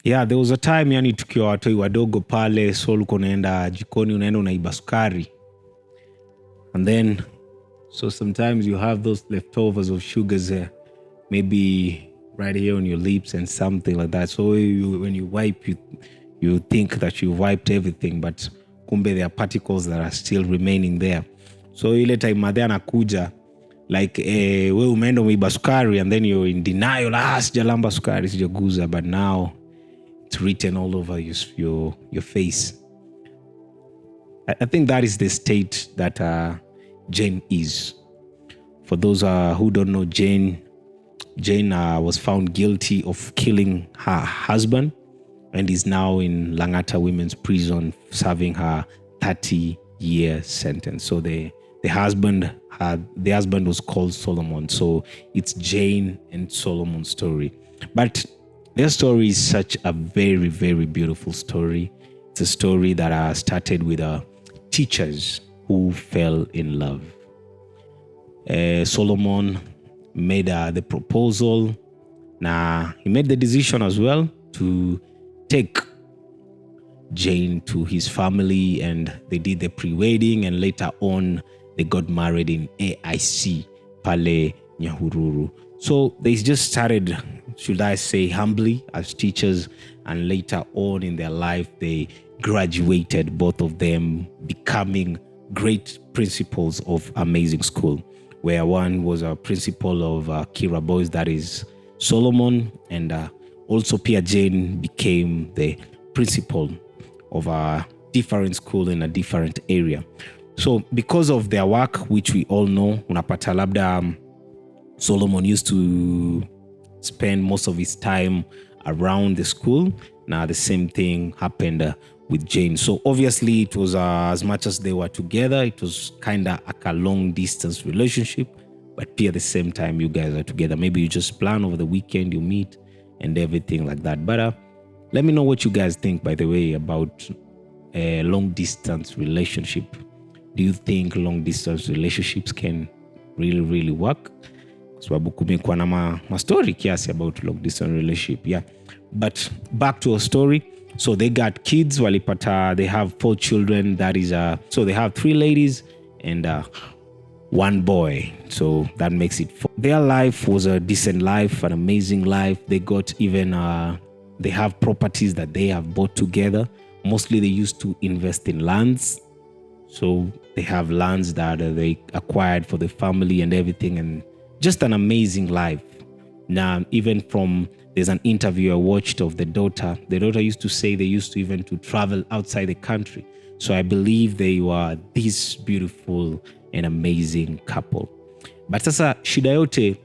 Yeah, there was a time yani tukiwa watoi wadogo pale, so ulikuwa unaenda jikoni unaenda unaiba sukari. And then so sometimes you have those leftovers of sugars maybe right here on your lips and something like that. So when you wipe, you think that you wiped everything, but kumbe there are particles that are still remaining there. So ile time madhe anakuja like we umeenda umeiba sukari, and then you're in denial, sijalamba sukari, sijaguza, but now it's written all over your face. I think that is the state that Jane is. For those who don't know, Jane was found guilty of killing her husband and is now in Langata Women's Prison serving her 30-year sentence. So the husband was called Solomon. So it's Jane and Solomon's story. But their story is such a very, very beautiful story. It's a story that started with teachers who fell in love. Solomon made the proposal. Now he made the decision as well to take Jane to his family, and they did the pre-wedding, and later on they got married in AIC Pale Nyahururu. So they just started, should I say, humbly as teachers, and later on in their life they graduated, both of them becoming great principals of amazing school, where one was a principal of Kira Boys, that is Solomon, and also Pia Jane became the principal of a different school in a different area. So because of their work, which we all know, unapata labda Solomon used to spend most of his time around the school. Now the same thing happened with Jane. So obviously it was as much as they were together, it was kind of like a long distance relationship, but at the same time you guys are together. Maybe you just plan over the weekend, you meet and everything like that. But let me know what you guys think, by the way, about a long distance relationship. Do you think long distance relationships can really work? Sababu kumekuwa na ma story kiasi about long distance relationship. Yeah, but back to our story. So they got kids. Walipata, they have 4 children. That is so they have 3 ladies and 1 boy. So that makes it 4. Their life was a decent life, an amazing life. They got even they have properties that they have bought together. Mostly they used to invest in lands. So they have lands that they acquired for the family and everything, and just an amazing life. Now, even there's an interview I watched of the daughter. The daughter used to say they used to even to travel outside the country. So I believe they were this beautiful and amazing couple. But sasa shida yote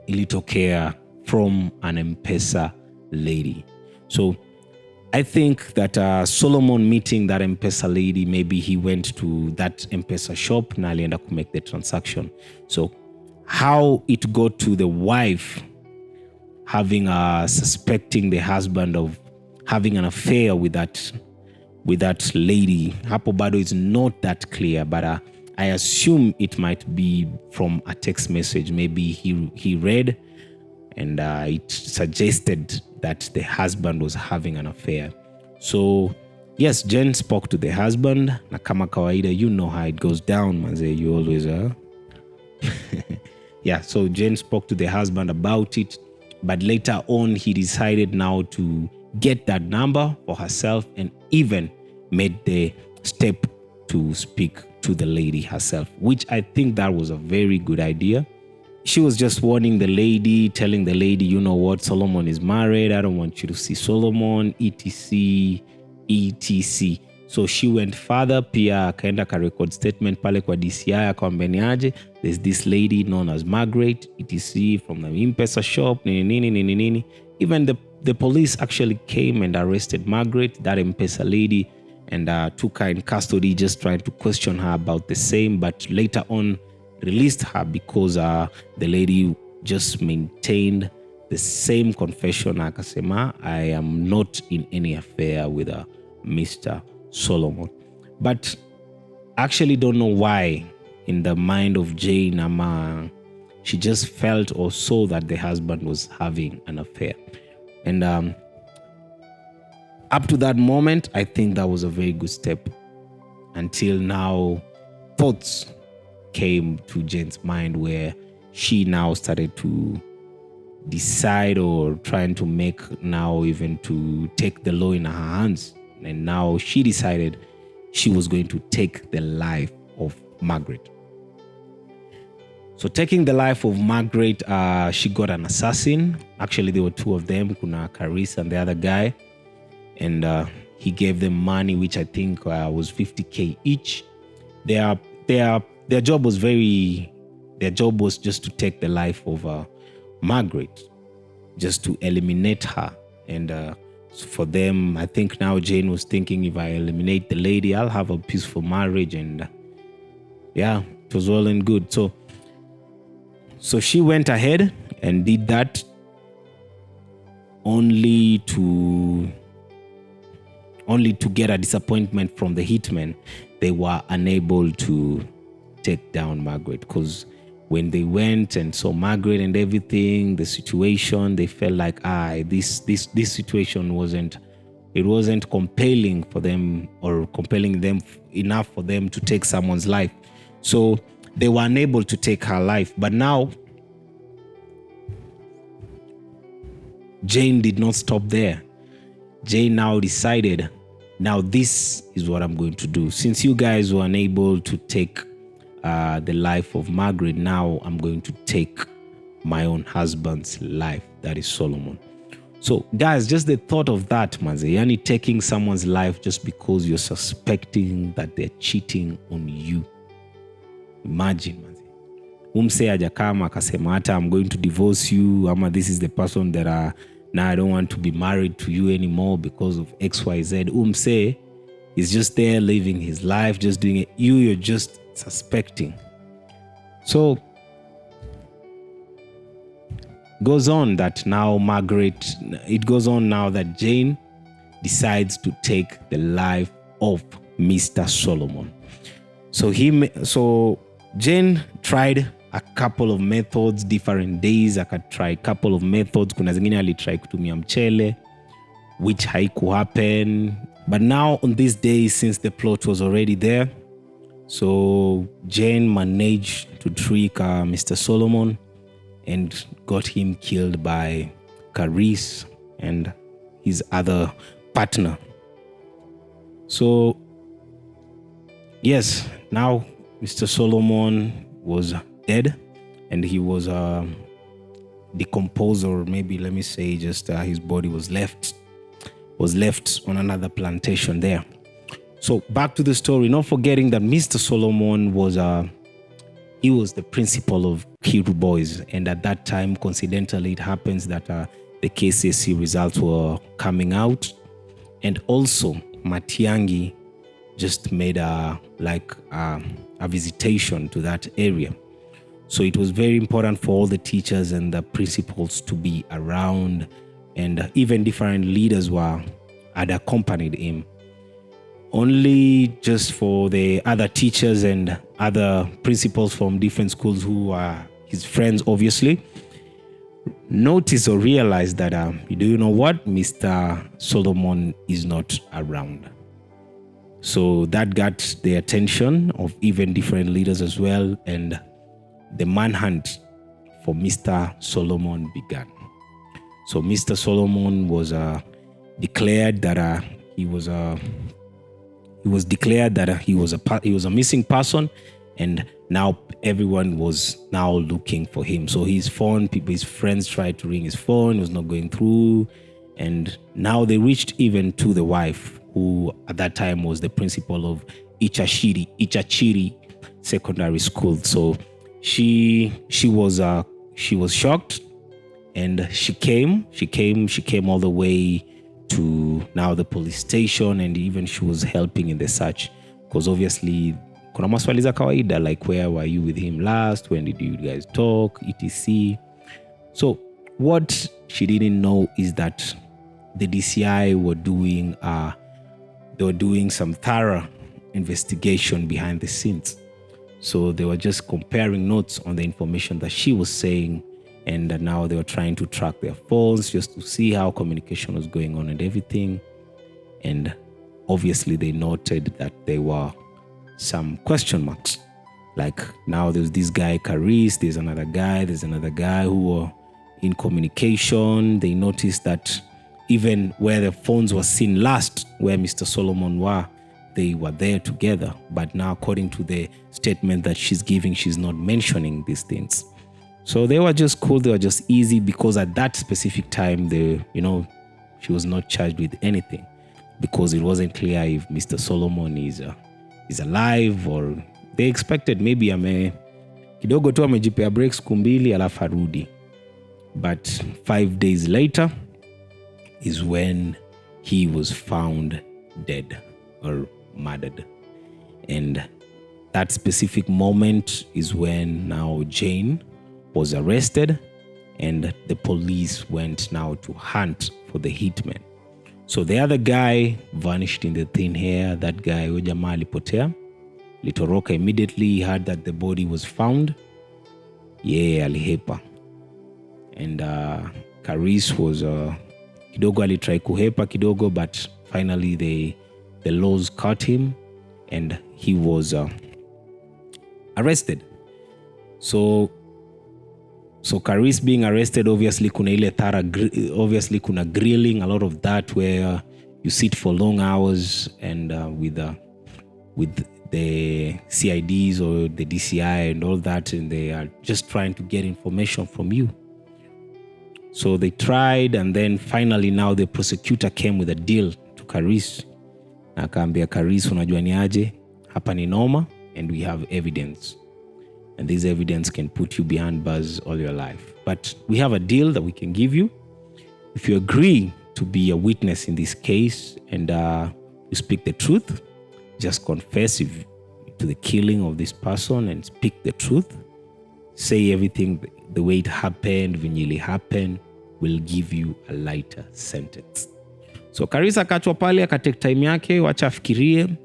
ilitokea from an M-Pesa lady. So I think that Solomon meeting that M-Pesa lady, maybe he went to that M-Pesa shop na alienda to make the transaction. So how it got to the wife having suspecting the husband of having an affair with that lady, hapo bado is not that clear, but I assume it might be from a text message. Maybe he read and it suggested that the husband was having an affair. So yes, Jen spoke to the husband. Na kama kawaida, you know how it goes down, manze. You always yeah, so Jen spoke to the husband about it, but later on he decided now to get that number for herself and even made the step to speak to the lady herself, which I think that was a very good idea. She was just warning the lady, telling the lady, you know what, Solomon is married. I don't want you to see Solomon, etc. So she went further, pia akaenda ka record statement pale kwa DCI akamwambia there's this lady known as Margaret, etc. from the M-Pesa shop, nini. Even the police actually came and arrested Margaret, that M-Pesa lady, and took her in custody, just trying to question her about the same, but later on released her because the lady just maintained the same confession. Akasema, I am not in any affair with Mr. Solomon. But I actually don't know why in the mind of Jane, she just felt or saw that the husband was having an affair. And up to that moment, I think that was a very good step. Until now, thoughts came to Jane's mind where she now started to decide or trying to make now even to take the law in her hands. And now she decided she was going to take the life of Margaret. So taking the life of Margaret, she got an assassin. Actually, there were two of them, Kuna Caris and the other guy. And he gave them money, which I think was 50K each. Their job was just to take the life of Margaret, just to eliminate her. And for them, I think now Jane was thinking, if I eliminate the lady, I'll have a peaceful marriage. And yeah, it was all and good. So she went ahead and did that, only to get a disappointment from the hitmen. They were unable to take down Margaret, because when they went and saw Margaret and everything, the situation, they felt like this situation wasn't compelling for them, or compelling them enough for them to take someone's life. So they were unable to take her life. But now Jane did not stop there. Jane now decided, now this is what I'm going to do. Since you guys were unable to take the life of Margaret, now I'm going to take my own husband's life, that is Solomon. So guys, just the thought of that, manze, yani taking someone's life just because you're suspecting that they're cheating on you. Imagine, manze. Umse ajakama akasema hata I'm going to divorce you, ama this is the person that now I don't want to be married to you anymore because of XYZ. Umse is just there living his life, just doing it. You're just suspecting. So goes on that now that Jane decides to take the life of Mr. Solomon. So Jane tried a couple of methods, different days. Akatry a couple of methods. Kuna zingine alitry kutumia mchele, which haiku happen. But now on this day, since the plot was already there, so Jane managed to trick Mr. Solomon and got him killed by Caris and his other partner. So yes, now Mr. Solomon was dead, and he was decomposed, or maybe let me say just his body was left on another plantation there. So back to the story, not forgetting that Mr. Solomon was he was the principal of Kiru Boys, and at that time, coincidentally, it happens that the KCSE results were coming out, and also Matiangi just made a visitation to that area. So it was very important for all the teachers and the principals to be around, and even different leaders had accompanied him. Only just for the other teachers and other principals from different schools who are his friends, obviously, notice or realize that, you know what, Mr. Solomon is not around. So that got the attention of even different leaders as well, and the manhunt for Mr. Solomon began. So Mr. Solomon was declared that he was a missing person, and now everyone was now looking for him. So his friends tried to ring his phone, it was not going through, and now they reached even to the wife, who at that time was the principal of Ichachiri Secondary School. So she was shocked, and she came all the way to now the police station, and even she was helping in the search, because obviously kuna maswali za kawaida like, where were you with him last, when did you guys talk, etc. So what she didn't know is that the DCI were doing some thorough investigation behind the scenes. So they were just comparing notes on the information that she was saying, and now they were trying to track their phones just to see how communication was going on and everything. And obviously they noted that there were some question marks. Like now there's this guy, Caris, there's another guy who were in communication. They noticed that even where the phones were seen last, where Mr. Solomon were, they were there together. But now according to the statement that she's giving, she's not mentioning these things. So they were just cool, they were just easy, because at that specific time, she was not charged with anything, because it wasn't clear if Mr. Solomon is alive, or they expected maybe kidogo tu amejipea break siku mbili alafu arudi. But 5 days later is when he was found dead or murdered. And that specific moment is when now Jane was arrested, and the police went now to hunt for the hitman. So the other guy vanished in the thin air. That guy, huyo jamaa alipotea, litoroka immediately. He heard that the body was found. Alihepa. And Caris was kidogo alitry kuhepa kidogo, but finally the laws caught him and he was arrested. So Caris being arrested, obviously kuna ile obviously kuna grilling, a lot of that, where you sit for long hours and with the CIDs or the DCI and all that, and they are just trying to get information from you. So they tried, and then finally now the prosecutor came with a deal to Caris. Akaambia Caris, unajua ni aje, hapa ni noma, and we have evidence. And this evidence can put you behind bars all your life. But we have a deal that we can give you. If you agree to be a witness in this case and you speak the truth, just confess to the killing of this person and speak the truth. Say everything the way it happened, when it happened, will give you a lighter sentence. So Caris akachwa pale, akatake time yake, wacha afikirie,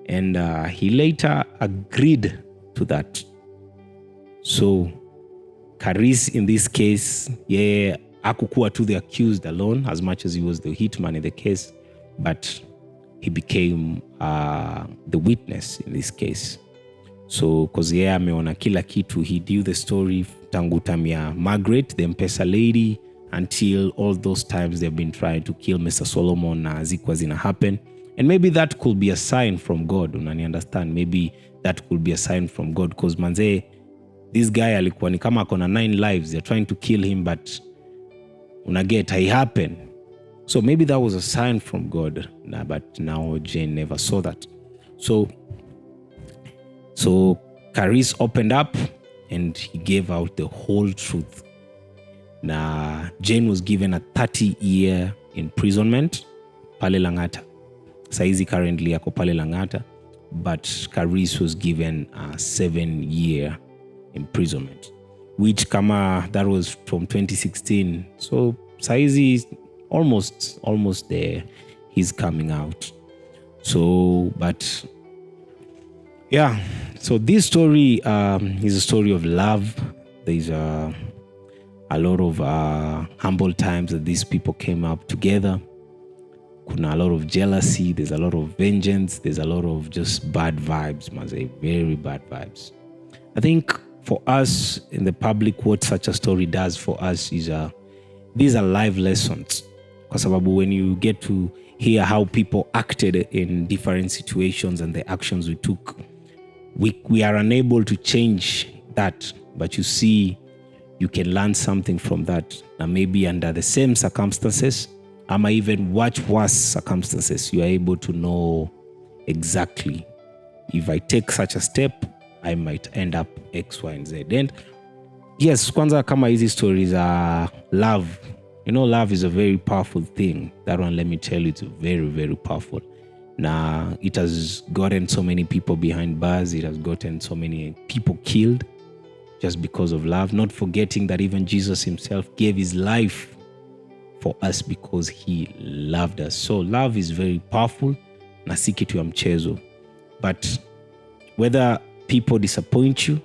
and he later agreed to that. So Caris in this case, hakukuwa to the accused alone as much as he was the hitman in the case, but he became the witness in this case. So because ameona kila kitu, he knew the story tangu tamia Margaret, the M-Pesa lady, until all those times they've been trying to kill Mr. Solomon na zikuwa zina happen. And maybe that could be a sign from God. Unani understand? Maybe that could be a sign from God, because manze, this guy alikuwa ni kama akona 9 lives. They're trying to kill him, but unaget, it happened. So maybe that was a sign from God. But now Jane never saw that. So Caris opened up and he gave out the whole truth. Now Jane was given a 30-year imprisonment pale Langata. Saizi currently ako pale Langata, but Caris was given a 7-year imprisonment, which that was from 2016. So Saizi is almost there. He's coming out. So, but yeah, so this story is a story of love. There's a lot of humble times that these people came up together. Kuna a lot of jealousy. There's a lot of vengeance. There's a lot of just bad vibes, very bad vibes. I think for us in the public, what such a story does for us is these are live lessons. Because when you get to hear how people acted in different situations and the actions we took, we are unable to change that, but you see, you can learn something from that. Now maybe under the same circumstances, or even much worse circumstances, you are able to know exactly, if I take such a step, I might end up X, Y, and Z. And yes, kwanza kama hizi stories are love. Love is a very powerful thing. That one, let me tell you, it's very, very powerful. Now, it has gotten so many people behind bars. It has gotten so many people killed just because of love. Not forgetting that even Jesus himself gave his life for us because he loved us. So love is very powerful. Na si kitu ya mchezo. But whether people disappoint you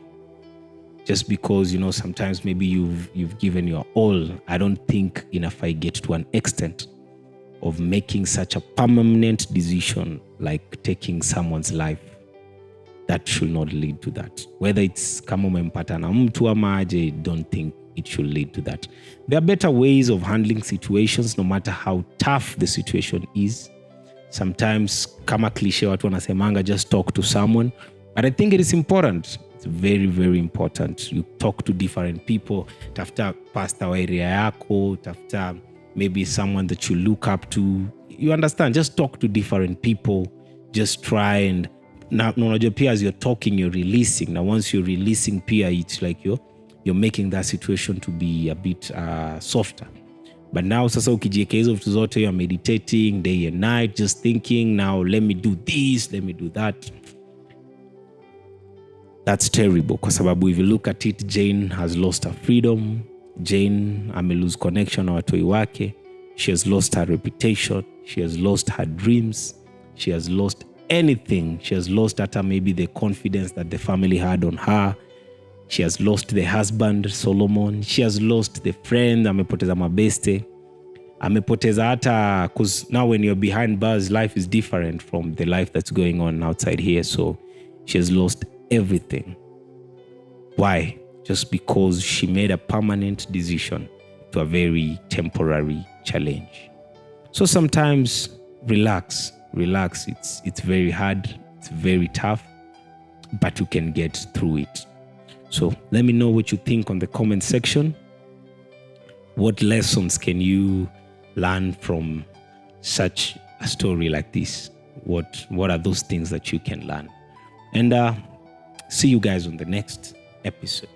just because, sometimes maybe you've given your all, I don't think enough I get to an extent of making such a permanent decision like taking someone's life. That should not lead to that. Whether it's kama umempata na mtu ama aje, don't think it should lead to that. There are better ways of handling situations no matter how tough the situation is. Sometimes kama cliche watu wanasemanga just talk to someone, but I think it is important. It's very, very important. You talk to different people. Tafuta pastor wa area yako, tafuta maybe someone that you look up to. You understand? Just talk to different people. Just try and now pia as you're talking, you're releasing. Now once you're releasing pia, it's like you're making that situation to be a bit softer. But now sasa ukijiweka hizo vitu zote, you're meditating day and night, just thinking, now let me do this, let me do that. That's terrible. Kwa sababu if you look at it, Jane has lost her freedom. Jane lose connection na watoi wake. She has lost her reputation. She has lost her dreams. She has lost anything. She has lost hata maybe the confidence that the family had on her. She has lost the husband, Solomon. She has lost the friend. Amepoteza mabeste. Amepoteza hata, because now when you're behind bars, life is different from the life that's going on outside here. So she has lost everything. Why? Just because she made a permanent decision to a very temporary challenge. So sometimes relax. It's very hard. It's very tough, but you can get through it. So let me know what you think on the comment section. What lessons can you learn from such a story like this? What are those things that you can learn? And see you guys on the next episode.